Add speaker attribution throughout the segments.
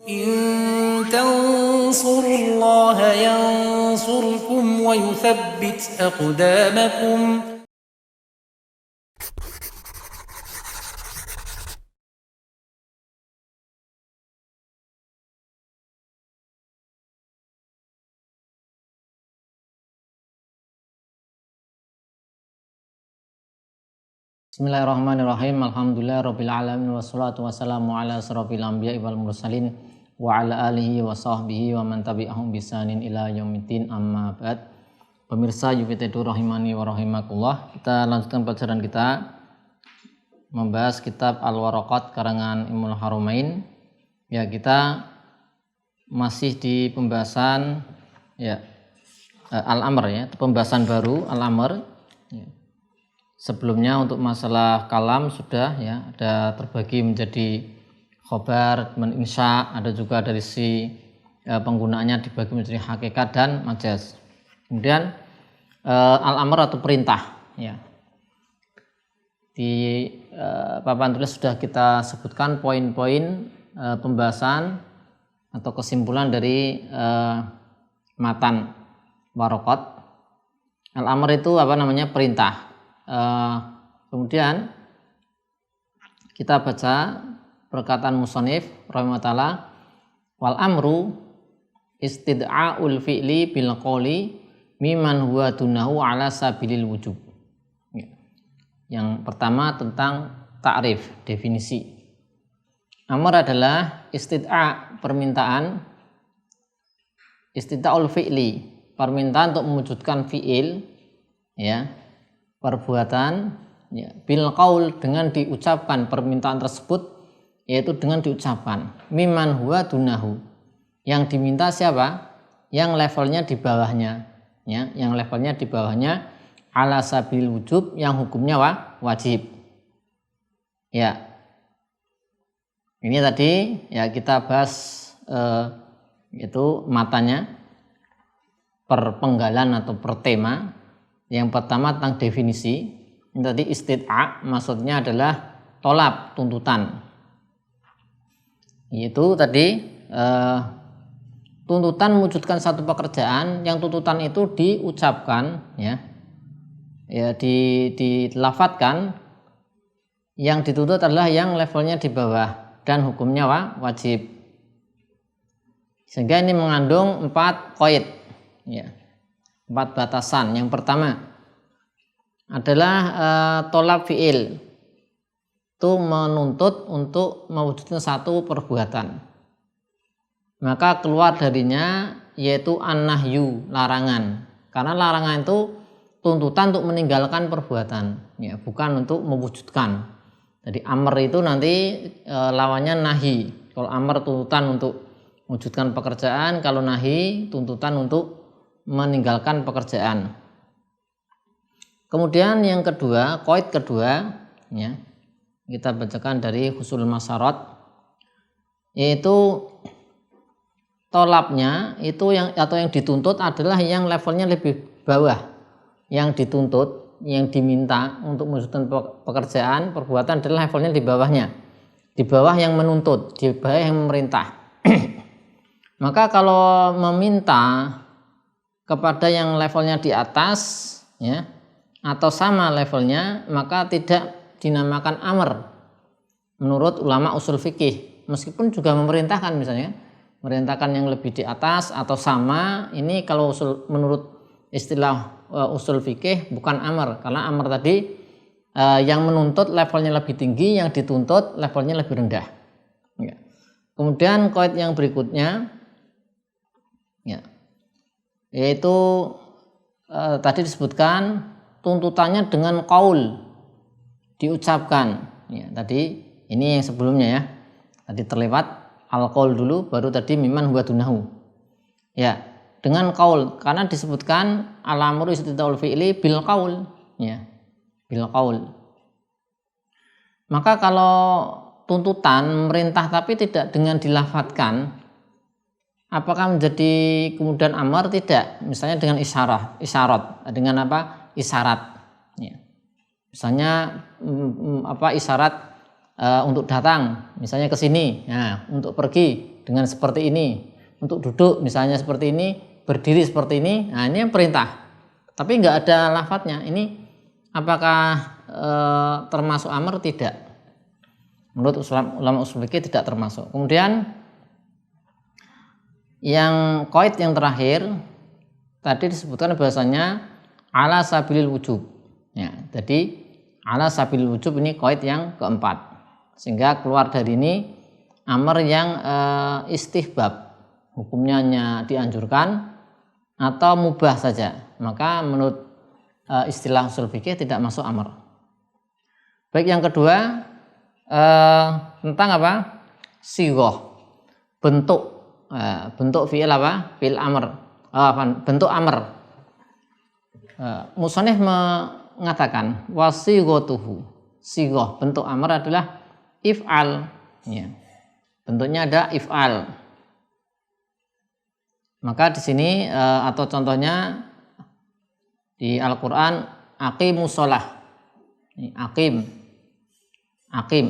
Speaker 1: إن تنصروا الله ينصركم ويثبت أقدامكم.
Speaker 2: Bismillahirrahmanirrahim. Alhamdulillahirabbil alamin wassalatu wassalamu ala asrofil anbiya'i wal mursalin wa ala alihi wa sahbihi wa man tabi'ahum bisanin ila yaumiddin, amma ba'd. Pemirsa YUPTEDU rahimani wa rahimakumullah, kita lanjutkan pelajaran kita membahas kitab Al-Waraqat karangan Imamul Haramain. Ya, kita masih di pembahasan Al-Amr, ya, pembahasan baru Al-Amr. Ya. Sebelumnya untuk masalah kalam sudah, ya, ada terbagi menjadi khobar, insya, ada juga dari si penggunaannya dibagi menjadi hakikat dan majaz. Kemudian al-amr atau perintah, ya. Di papan tulis sudah kita sebutkan poin-poin pembahasan atau kesimpulan dari matan Waraqat. Al-amr itu perintah. Kemudian kita baca perkataan musannif rahimahullah, wal amru istid'aul fi'li bil qawli mimman huwa dunahu ala sabilil wujub. Yang pertama tentang ta'rif, definisi. Amr adalah istid'a, permintaan, istid'aul fi'li, permintaan untuk mewujudkan fi'il, ya, perbuatan, ya, bil qaul, dengan diucapkan permintaan tersebut, yaitu dengan diucapkan mimman huwa dunahu, yang diminta siapa? Yang levelnya di bawahnya, ya, yang levelnya di bawahnya, ala sabil wujub, yang hukumnya wajib. Ya, ini tadi ya kita bahas itu matanya per penggalan atau per tema. Yang pertama tentang definisi. Ini tadi istid'a, maksudnya adalah tolab, tuntutan. Yaitu tadi tuntutan mewujudkan satu pekerjaan, yang tuntutan itu diucapkan, ya, dilafatkan. Yang dituntut adalah yang levelnya di bawah dan hukumnya wajib. Sehingga ini mengandung 4 qaid, ya, 4 batasan. Yang pertama adalah tolab fi'il, itu menuntut untuk mewujudkan satu perbuatan, maka keluar darinya yaitu an-nahyu, larangan. Karena larangan itu tuntutan untuk meninggalkan perbuatan, ya, bukan untuk mewujudkan. Jadi amr itu nanti lawannya nahi. Kalau amr tuntutan untuk mewujudkan pekerjaan, kalau nahi tuntutan untuk meninggalkan pekerjaan. Kemudian yang kedua, qaid kedua, ya, kita bacakan dari Husul Masarat, yaitu tolabnya itu yang dituntut adalah yang levelnya lebih bawah. Yang dituntut, yang diminta untuk mewujudkan pekerjaan, perbuatan adalah levelnya di bawahnya, di bawah yang menuntut, di bawah yang memerintah. Maka kalau meminta kepada yang levelnya di atas, ya, atau sama levelnya, maka tidak dinamakan amr menurut ulama usul fikih. Meskipun juga memerintahkan, misalnya memerintahkan yang lebih di atas atau sama, ini kalau menurut istilah usul fikih bukan amr, karena amr tadi yang menuntut levelnya lebih tinggi, yang dituntut levelnya lebih rendah, ya. Kemudian qaid yang berikutnya, ya, yaitu tadi disebutkan tuntutannya dengan qaul, diucapkan, ya, tadi ini yang sebelumnya, ya, tadi terlewat al-qaul dulu, baru tadi mimman huwa dunahu, ya, dengan qaul, karena disebutkan al-amru istid'aul fi'li bil qaul, ya, bil qaul. Maka kalau tuntutan merintah tapi tidak dengan dilafatkan, apakah menjadi kemudian amar? Tidak. Misalnya dengan isyarat, dengan apa? Isyarat. Ya. Misalnya isyarat untuk datang misalnya ke sini, nah untuk pergi dengan seperti ini, untuk duduk misalnya seperti ini, berdiri seperti ini, nah ini yang perintah tapi nggak ada lafadznya. Ini apakah termasuk amr? Tidak, menurut ulama ushul fikih tidak termasuk. Kemudian yang qaid yang terakhir tadi disebutkan bahasanya ala sabilil wujub ya, jadi ala sabilil wujub ini qaid yang keempat, sehingga keluar dari ini amr yang istihbab, hukumnya hanya dianjurkan atau mubah saja, maka menurut istilah ushul fikih tidak masuk amr. Baik, yang kedua tentang apa? Sighah, bentuk fi'il apa? Fi'il amr, bentuk amr. Musannif mengatakan wasighatuhu, sighah bentuk amr adalah if'al ya. Bentuknya ada if'al. Maka di sini atau contohnya di Al-Qur'an aqimus shalah. Aqim,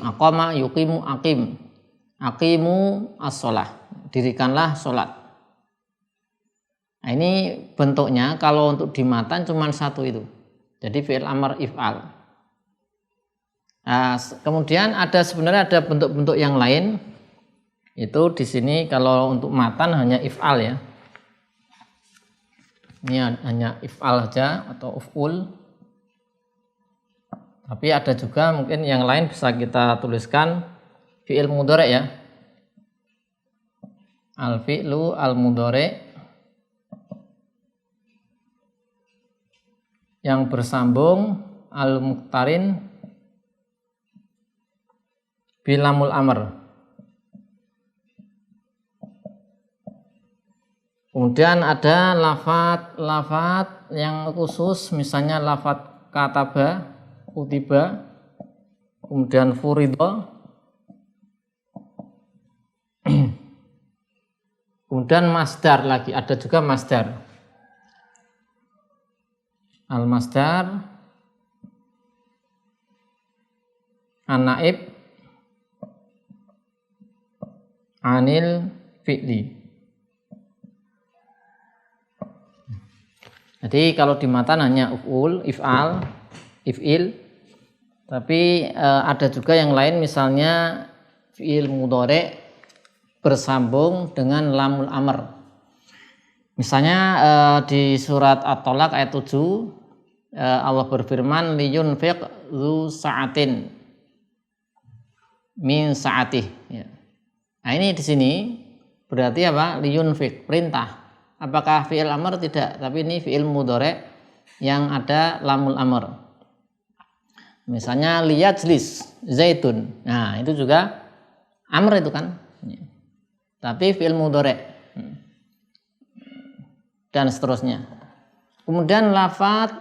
Speaker 2: aqama yuqimu aqim, aqimu as-shalah, dirikanlah sholat. Nah, ini bentuknya kalau untuk di matan cuma satu itu, jadi fi'il amr if'al. Nah, kemudian sebenarnya ada bentuk-bentuk yang lain, itu di sini kalau untuk matan hanya if'al ya. Ini hanya if'al saja atau uf'ul. Tapi ada juga mungkin yang lain bisa kita tuliskan fi'il mudhari ya. Al-fi'lu al-mudhari yang bersambung al-muqtarin bilamul amr. Kemudian ada lafat yang khusus, misalnya lafat kataba, kutiba, kemudian furido, kemudian masdar lagi, ada juga masdar. Al-masdar, an-naib, anil fi'li. Jadi kalau di matan hanya uf'ul, if'al, if'il, tapi ada juga yang lain, misalnya fi'il mudhari bersambung dengan lamul amr. Misalnya di surat At-Tolaq ayat 7 Allah berfirman liyunfiq dzu sa'atin min sa'atih ya. Nah ini di sini berarti apa? Liyunfiq, perintah. Apakah fi'il amr? Tidak, tapi ini fi'il mudhari yang ada lamul amr. Misalnya liyajlis zaitun, nah itu juga amr itu kan, tapi fi'il mudhari dan seterusnya. Kemudian lafaz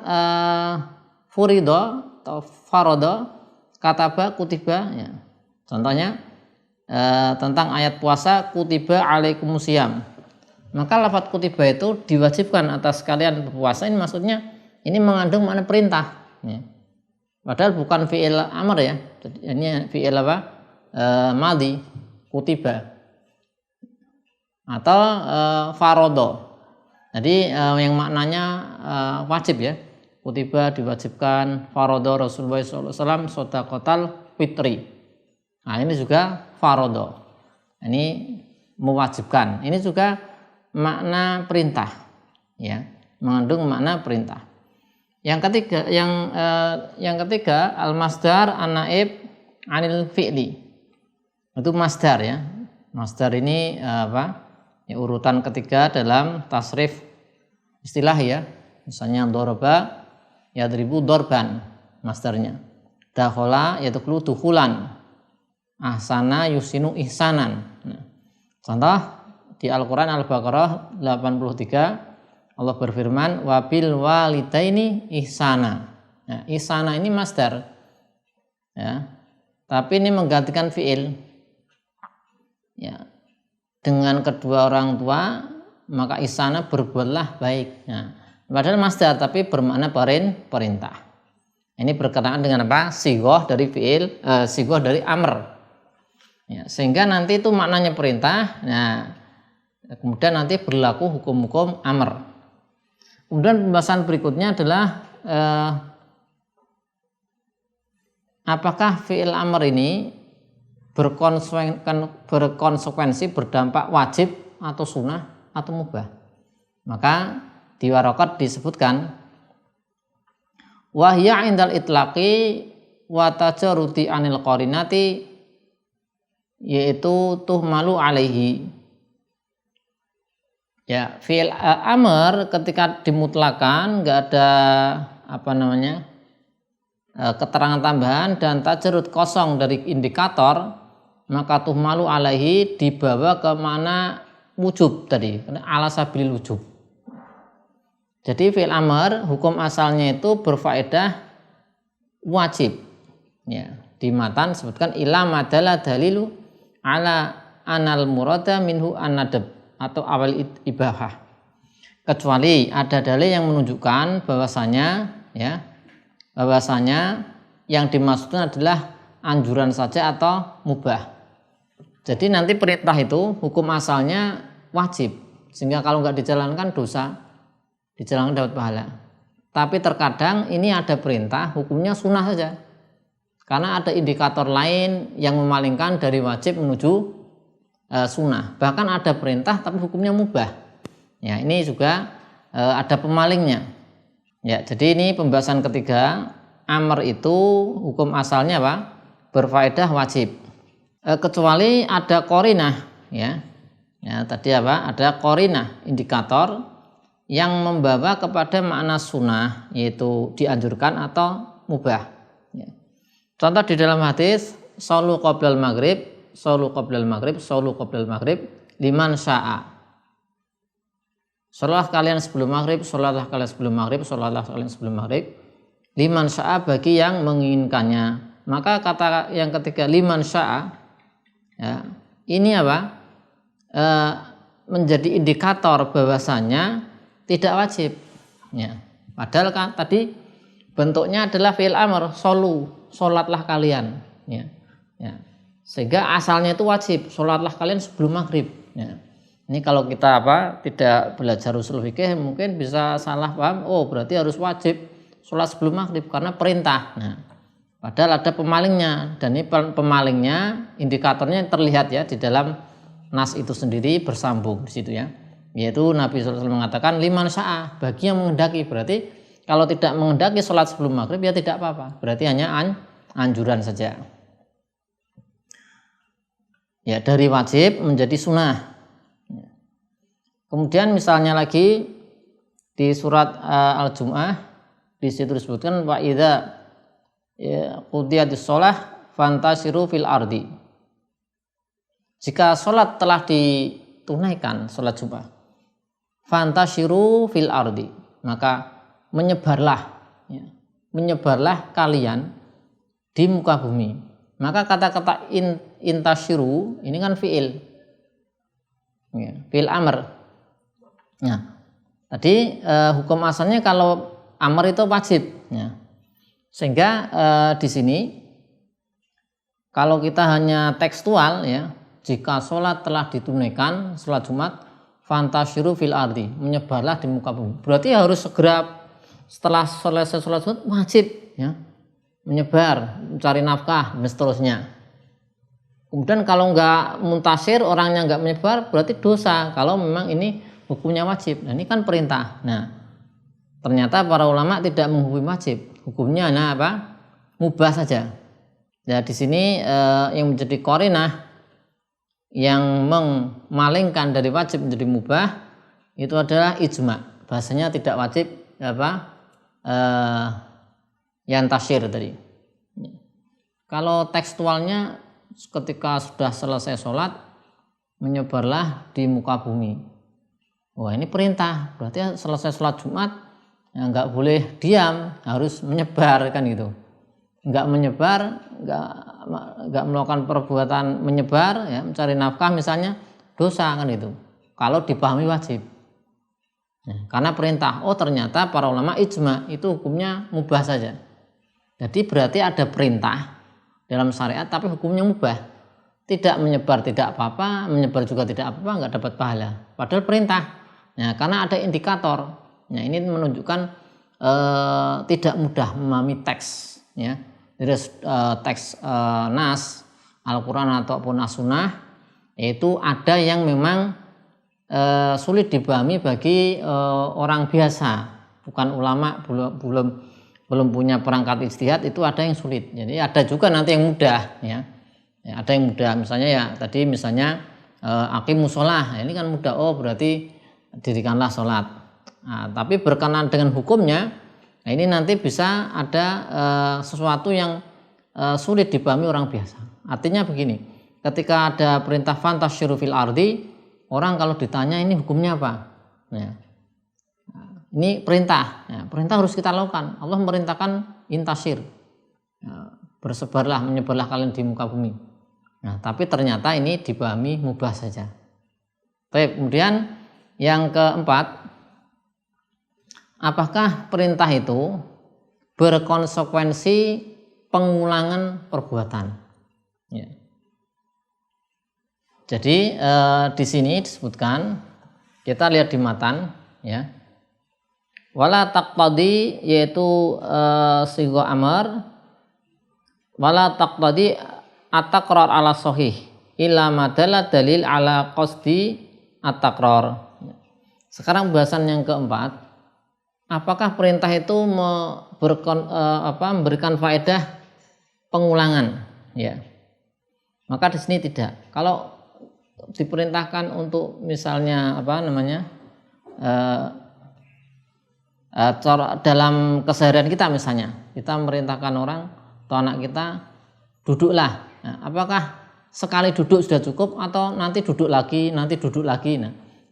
Speaker 2: furido atau farodo, kataba, kutiba ya. Contohnya tentang ayat puasa kutiba alaikumusiyam. Maka lafaz kutiba itu diwajibkan atas kalian berpuasa, ini maksudnya ini mengandung makna perintah ya. Padahal bukan fi'il amr ya. Jadi ini fi'il apa? Madhi, kutiba. Atau farodo. Jadi yang maknanya wajib ya. Kutiba diwajibkan, farodo Rasulullah SAW shadaqatal fitri. Nah ini juga farodo. Ini mewajibkan. Ini juga makna perintah ya, mengandung makna perintah. Yang ketiga al-masdar an-naib anil fi'li. Itu masdar ya. Masdar ini ya, urutan ketiga dalam tasrif istilah ya. Misalnya daraba yadribu darban, masdarnya. Dakhala yadkhulu dukhulan. Ahsana yusinu ihsanan. Nah, contoh di Al-Quran Al-Baqarah 83 Allah berfirman wabil walidaini ihsana. Nah, ihsana ini masdar ya, tapi ini menggantikan fi'il ya. Dengan kedua orang tua maka ihsana berbuatlah baik. Nah, padahal masdar tapi bermakna perintah. Ini berkenaan dengan apa? Sigoh dari fiil, sigoh dari amr. Ya, sehingga nanti itu maknanya perintah. Nah, kemudian nanti berlaku hukum-hukum amr. Kemudian pembahasan berikutnya adalah apakah fiil amr ini berkonsekuensi berdampak wajib atau sunnah atau mubah. Maka di Waraqat disebutkan wahya indal itlaqi wa tajarrudi anil qarinati, yaitu tuhmalu alaihi. Ya, fi'il amr ketika dimutlakan enggak ada keterangan tambahan dan tajarrud kosong dari indikator, maka tuhmalu alaihi dibawa ke mana wujub tadi, ala sabilil wujub. Jadi fi'il amr hukum asalnya itu berfaedah wajib. Ya, di matan sebutkan ila madala dalilu ala anal murada minhu an-nadab atau awal ibahah. Kecuali ada dalil yang menunjukkan bahwasanya yang dimaksudkan adalah anjuran saja atau mubah. Jadi nanti perintah itu hukum asalnya wajib, sehingga kalau nggak dijalankan dosa, dijalankan dapat pahala. Tapi terkadang ini ada perintah hukumnya sunnah saja, karena ada indikator lain yang memalingkan dari wajib menuju sunnah. Bahkan ada perintah tapi hukumnya mubah. Ya, ini juga ada pemalingnya. Ya, jadi ini pembahasan ketiga. Amr itu hukum asalnya apa? Berfaedah wajib. Kecuali ada qarinah, ya. Ya, tadi apa? Ada qarinah, indikator yang membawa kepada makna sunnah, yaitu dianjurkan atau mubah. Ya. Contoh di dalam hadis, solu qoblal maghrib, solu qoblal maghrib, solu qoblal maghrib, liman sya'a. Sholatlah kalian sebelum maghrib, sholatlah kalian sebelum maghrib, sholatlah kalian sebelum maghrib, liman sya'a bagi yang menginginkannya. Maka kata yang ketiga liman sya'a, ya, ini apa? Menjadi indikator bahwasanya tidak wajib. Ya. Padahal kan tadi bentuknya adalah fi'il amr, solu, sholatlah kalian. Ya. Ya. Sehingga asalnya itu wajib, sholatlah kalian sebelum maghrib. Ya. Ini kalau kita tidak belajar usul fikih mungkin bisa salah paham. Oh, berarti harus wajib sholat sebelum maghrib karena perintah. Nah, padahal ada pemalingnya, dan ini pemalingnya indikatornya terlihat ya di dalam nas itu sendiri bersambung di situ ya. Yaitu Nabi SAW mengatakan liman sya'a, bagi yang menghendaki. Berarti kalau tidak menghendaki sholat sebelum maghrib ya tidak apa-apa. Berarti hanya anjuran saja. Ya, dari wajib menjadi sunnah. Kemudian misalnya lagi di surat Al-Jum'ah di situ disebutkan wa idza qudiyatis shalah fantasiru fil ardi. Jika sholat telah ditunaikan, sholat Jumat, fantasiru fil ardi, maka menyebarlah kalian di muka bumi. Maka kata-kata intasiru ini kan fiil, fiil amr. Nah, tadi hukum asalnya kalau amr itu wajib, ya. Sehingga di sini kalau kita hanya tekstual ya, jika sholat telah ditunaikan, sholat Jumat, fantasyiru fil ardi, menyebarlah di muka bumi. Berarti harus segera setelah selesai sholat Jumat wajib ya, menyebar, mencari nafkah dan seterusnya. Kemudian kalau nggak muntasir, orangnya nggak menyebar, berarti dosa. Kalau memang ini hukumnya wajib, nah ini kan perintah. Nah, ternyata para ulama tidak menghukumi wajib, hukumnya mubah saja. Ya, di sini yang menjadi qarinah yang memalingkan dari wajib menjadi mubah itu adalah ijma. Bahasanya tidak wajib yantasir tadi. Kalau tekstualnya ketika sudah selesai sholat menyebarlah di muka bumi. Wah, ini perintah, berarti selesai sholat Jumat ya nggak boleh diam, harus menyebar kan gitu. Nggak menyebar, nggak melakukan perbuatan menyebar ya, mencari nafkah misalnya, dosa kan itu. Kalau dipahami wajib. Nah, karena perintah. Oh, ternyata para ulama ijma itu hukumnya mubah saja. Jadi berarti ada perintah dalam syariat tapi hukumnya mubah. Tidak menyebar tidak apa-apa, menyebar juga tidak apa-apa, nggak dapat pahala. Padahal perintah. Nah, karena ada indikator. Nah, ini menunjukkan tidak mudah memahami teks, ya. Jadi teks nas Al-Quran ataupun As-Sunnah itu ada yang memang sulit dipahami bagi orang biasa, bukan ulama, belum punya perangkat ijtihad, itu ada yang sulit. Jadi ada juga nanti yang mudah, ya. Ya, ada yang mudah, misalnya ya tadi misalnya aqimus sholah, ini kan mudah, oh berarti dirikanlah sholat. Nah, tapi berkenaan dengan hukumnya, nah ini nanti bisa ada sesuatu yang sulit dipahami orang biasa. Artinya begini, ketika ada perintah fantasyiru fil ardi, orang kalau ditanya ini hukumnya apa? Ya. Ini perintah, ya, perintah harus kita lakukan. Allah memerintahkan intasir, ya, bersebarlah, menyebarlah kalian di muka bumi. Nah, tapi ternyata ini dipahami mubah saja. Baik, kemudian yang keempat, apakah perintah itu berkonsekuensi pengulangan perbuatan? Ya. Jadi di sini disebutkan, kita lihat di matan, ya. Wala taqtadi, yaitu sigha amar, wala taqtadi at-taqrar ala sahih illa madalla dalil ala qasdi at-taqrar. Sekarang bahasan yang keempat, apakah perintah itu memberikan faedah pengulangan, ya. Maka di sini tidak. Kalau diperintahkan untuk misalnya dalam keseharian kita, misalnya kita merintahkan orang atau anak kita duduklah. Nah, apakah sekali duduk sudah cukup atau nanti duduk lagi? Nah,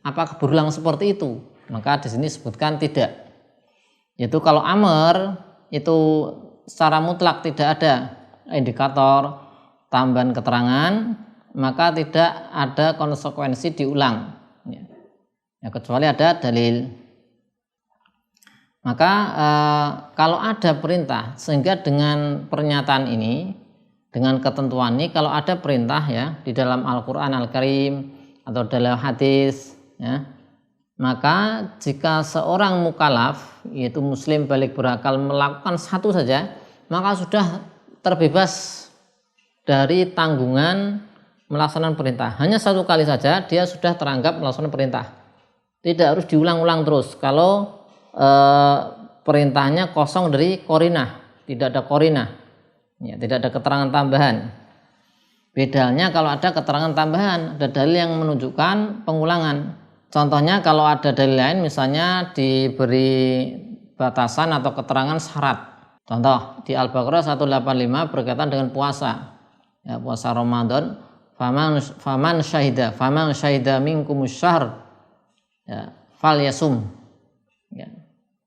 Speaker 2: apakah berulang seperti itu? Maka di sini sebutkan tidak. Yaitu kalau amr itu secara mutlak tidak ada indikator tambahan keterangan, maka tidak ada konsekuensi diulang. Ya, kecuali ada dalil. Maka kalau ada perintah, sehingga dengan pernyataan ini, dengan ketentuan ini, kalau ada perintah, ya, di dalam Al-Quran Al-Karim atau dalam hadis, ya, maka jika seorang mukallaf, yaitu muslim balik berakal, melakukan satu saja, maka sudah terbebas dari tanggungan melaksanakan perintah. Hanya satu kali saja dia sudah teranggap melaksanakan perintah. Tidak harus diulang-ulang terus. Kalau perintahnya kosong dari korinah, tidak ada korinah, ya, tidak ada keterangan tambahan. Bedanya kalau ada keterangan tambahan, ada dalil yang menunjukkan pengulangan. Contohnya kalau ada dalil lain, misalnya diberi batasan atau keterangan syarat. Contoh di Al-Baqarah 185 berkaitan dengan puasa, ya, puasa Ramadan. Faman syahida minkumus syahr, ya, falyasum, ya.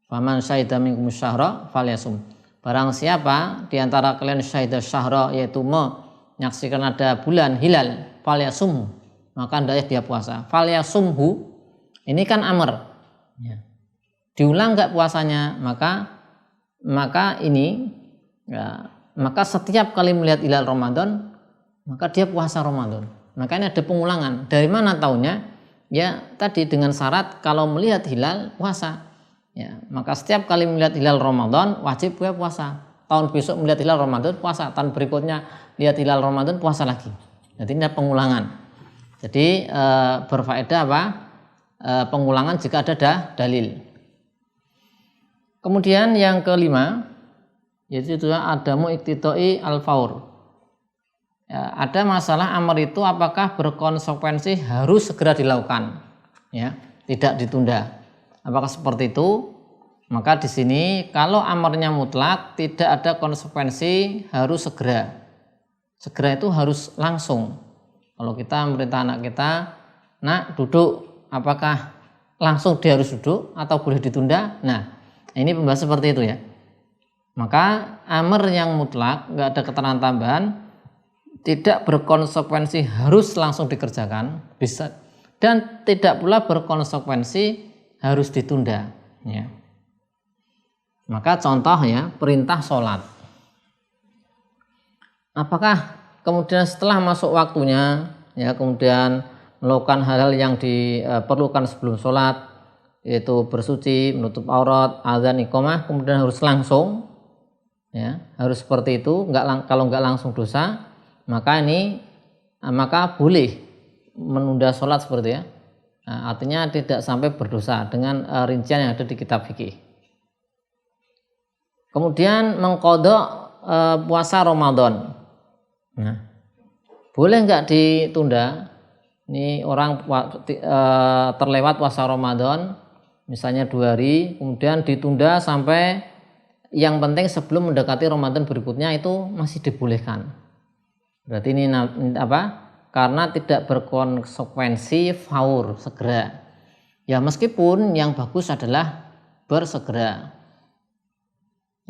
Speaker 2: Faman syahida minkumus syahra falyasum. Barang siapa di antara kalian syahida syahra, yaitu menyaksikan ada bulan hilal, falyasum, maka hendaknya dia puasa. Falyasumhu, ini kan amr, ya. Diulang enggak puasanya, maka ini, ya, maka setiap kali melihat hilal Ramadan, maka dia puasa Ramadan. Maka ini ada pengulangan. Dari mana taunya? Ya tadi dengan syarat kalau melihat hilal puasa. Ya, maka setiap kali melihat hilal Ramadan wajib dia puasa. Tahun besok melihat hilal Ramadan puasa. Tahun berikutnya lihat hilal Ramadan puasa lagi. Jadi ini ada pengulangan. Jadi berfaedah apa? Pengulangan jika ada dalil. Kemudian yang kelima, yaitu adamu iktidai al-faur. Ya, ada masalah amr itu apakah berkonsekuensi harus segera dilakukan, ya, tidak ditunda. Apakah seperti itu? Maka di sini kalau amrnya mutlak tidak ada konsekuensi harus segera. Segera itu harus langsung. Kalau kita merintah anak kita, nak duduk, apakah langsung dia harus duduk atau boleh ditunda? Nah, ini pembahas seperti itu, ya. Maka amr yang mutlak nggak ada keterangan tambahan, tidak berkonsekuensi harus langsung dikerjakan, bisa, dan tidak pula berkonsekuensi harus ditunda, ya. Maka contoh, ya, perintah sholat, apakah kemudian setelah masuk waktunya ya kemudian melakukan hal-hal yang diperlukan sebelum sholat, yaitu bersuci, menutup aurat, azan, iqamah, kemudian harus langsung, ya harus seperti itu. Kalau nggak langsung dosa, maka boleh menunda sholat seperti ya. Nah, artinya tidak sampai berdosa dengan rincian yang ada di kitab fikih. Kemudian mengqadha puasa Ramadan. Nah, boleh nggak ditunda? Ini orang terlewat puasa Ramadan misalnya 2 hari, kemudian ditunda sampai yang penting sebelum mendekati Ramadan berikutnya itu masih dibolehkan. Berarti ini apa? Karena tidak berkonsekuensi faur, segera. Ya meskipun yang bagus adalah bersegera.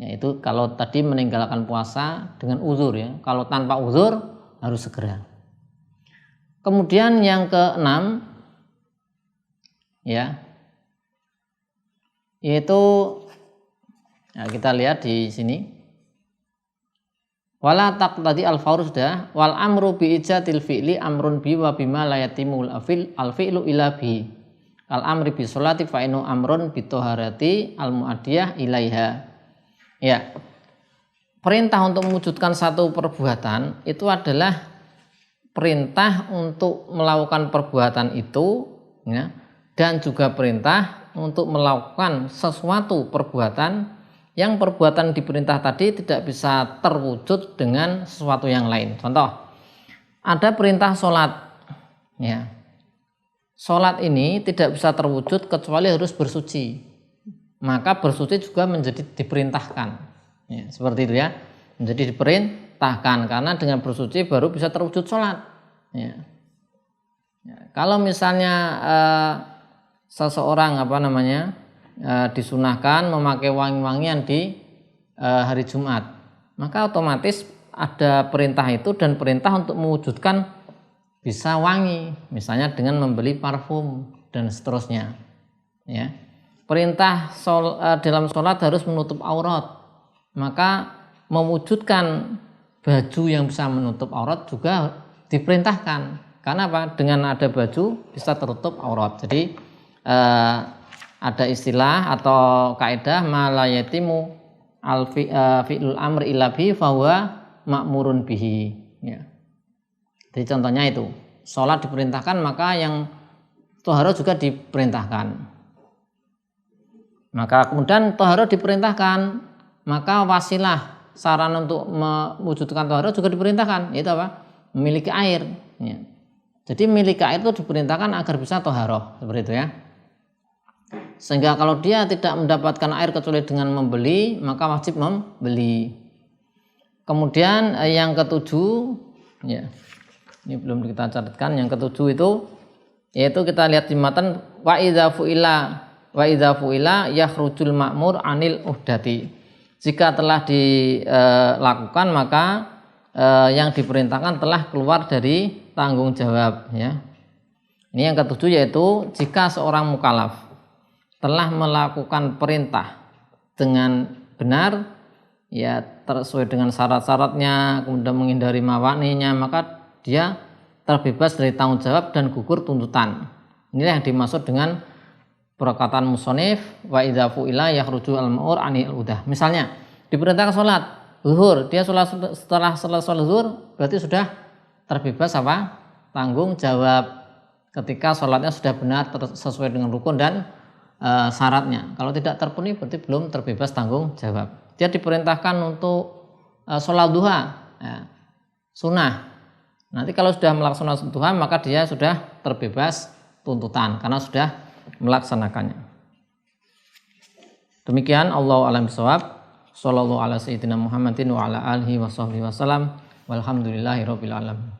Speaker 2: Yaitu kalau tadi meninggalkan puasa dengan uzur ya. Kalau tanpa uzur harus segera. Kemudian yang ke-6 ya, yaitu kita lihat di sini. Wala taqtadi al-faur sudah, wal amru bi ijatil fi'li amrun bi wa bima la yatimul al-fi'lu ila bi. Al amri bi sholati fa innu amrun bi taharati al muaddiyah ilaiha. Ya. Perintah untuk mewujudkan satu perbuatan itu adalah perintah untuk melakukan perbuatan itu ya, dan juga perintah untuk melakukan sesuatu perbuatan yang perbuatan diperintah tadi tidak bisa terwujud dengan sesuatu yang lain. Contoh, ada perintah sholat ya. Sholat ini tidak bisa terwujud kecuali harus bersuci, maka bersuci juga menjadi diperintahkan ya, seperti itu ya, menjadi diperintahkan karena dengan bersuci baru bisa terwujud sholat ya. Kalau misalnya seseorang disunahkan memakai wangi-wangian di hari Jumat, maka otomatis ada perintah itu dan perintah untuk mewujudkan bisa wangi, misalnya dengan membeli parfum dan seterusnya ya. Perintah dalam sholat harus menutup aurat, maka mewujudkan baju yang bisa menutup aurat juga diperintahkan. Karena apa? Dengan ada baju bisa tertutup aurat. Jadi ada istilah atau kaidah malayatimu fi'lul amri illa bihi fahuwa ma'murun bihi ya. Jadi contohnya itu, sholat diperintahkan maka yang toharo juga diperintahkan. Maka kemudian toharo diperintahkan, maka wasilah sarana untuk mewujudkan toharo juga diperintahkan, yaitu apa? Memiliki air ya. Jadi memiliki air itu diperintahkan agar bisa toharo, seperti itu ya. Sehingga kalau dia tidak mendapatkan air kecuali dengan membeli, maka wajib membeli. Kemudian yang ketujuh ya, ini belum kita catatkan. Yang ketujuh itu yaitu kita lihat di matan wa idza fuila yakhrujul ma'mur anil uhdati. Jika telah dilakukan maka yang diperintahkan telah keluar dari tanggung jawab ya. Ini yang ketujuh yaitu jika seorang mukallaf telah melakukan perintah dengan benar ya, sesuai dengan syarat-syaratnya, kemudian menghindari mawaninya, maka dia terbebas dari tanggung jawab dan gugur tuntutan. Inilah yang dimaksud dengan perkataan musonif wa idza fu'ila yakhruju al-ma'ur anil udah. Misalnya diperintahkan sholat zuhur, dia sholat setelah selesai zuhur berarti sudah terbebas apa? Tanggung jawab ketika sholatnya sudah benar sesuai dengan rukun dan syaratnya. Kalau tidak terpenuhi berarti belum terbebas tanggung jawab. Dia diperintahkan untuk sholat duha ya, sunnah. Nanti kalau sudah melaksanakan duha maka dia sudah terbebas tuntutan karena sudah melaksanakannya. Demikian, Allahu a'lam bishawab. Shallallahu ala sayyidina Muhammadin wa ala alihi wa sahbihi wasallam. Walhamdulillahirabbil alamin.